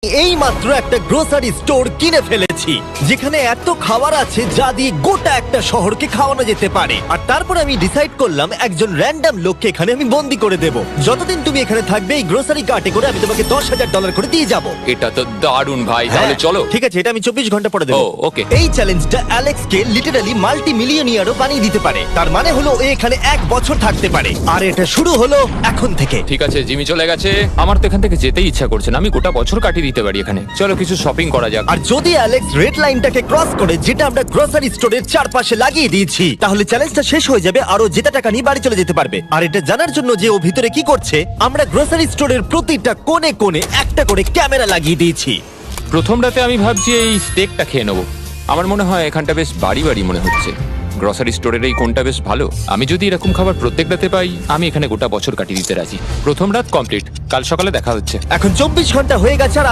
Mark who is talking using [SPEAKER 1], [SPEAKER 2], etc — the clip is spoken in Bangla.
[SPEAKER 1] এই মাত্র একটা গ্রোসারি স্টোর কিনে ফেলেছি যেখানে এত খাবার আছে যা দিয়ে গোটা একটা শহরকে খাওয়ানো যেতে পারে। আর তারপর আমি ডিসাইড করলাম একজন র্যান্ডম লোককে এখানে আমি বন্দি করে দেব। যতদিন তুমি এখানে থাকবে এই গ্রোসারি কার্টে করে আমি তোমাকে $10,000 করে দিয়ে যাবো।
[SPEAKER 2] এটা তো দারুণ ভাই, তাহলে চলো।
[SPEAKER 1] ঠিক আছে, এটা আমি 24 ঘন্টা পরে দেবো।
[SPEAKER 2] ও, okay.
[SPEAKER 1] এই চ্যালেঞ্জটা অ্যালেক্সকে লিটারালি মাল্টি মিলিয়নিয়ারও বানিয়ে দিতে পারে। তার মানে হলো ও এখানে 1 বছর থাকতে পারে। আর এটা শুরু হলো এখন থেকে।
[SPEAKER 2] ঠিক আছে, জিমি চলে গেছে। আমার তো এখান থেকে যেতেই ইচ্ছা করছে না। আমি গোটা বছর কাটিয়ে দিতে পারি এখানে। চলো কিছু শপিং করা যাক।
[SPEAKER 1] আর যদি অ্যালেক্স রেড লাইনটাকে ক্রস করে, যেটা আমরা গ্রোসারি স্টোরের চারপাশে লাগিয়ে দিয়েছি, তাহলে চ্যালেঞ্জটা শেষ হয়ে যাবে আর ও জেতা টাকা নিয়ে বাড়ি চলে যেতে পারবে। আর এটা জানার জন্য যে ও ভিতরে কি করছে, আমরা গ্রোসারি স্টোরের প্রতিটা কোণে কোণে একটা করে ক্যামেরা লাগিয়ে দিয়েছি।
[SPEAKER 2] প্রথম রাতে আমি ভাবছি এই স্টেকটা খেয়ে নেবো। আমার মনে হয় এখানটা বেশ বাড়ি বাড়ি মনে হচ্ছে। গ্রসারি স্টোরের এই কোনটা বেশ ভালো। আমি যদি এরকম খাবার প্রত্যেক রাতে পাই, আমি এখানে গোটা বছর কাটিয়ে দিতে রাজি। প্রথম রাত কমপ্লিট, কাল সকালে দেখা হচ্ছে।
[SPEAKER 1] এখন 24 ঘন্টা হয়ে গেছে আর আমি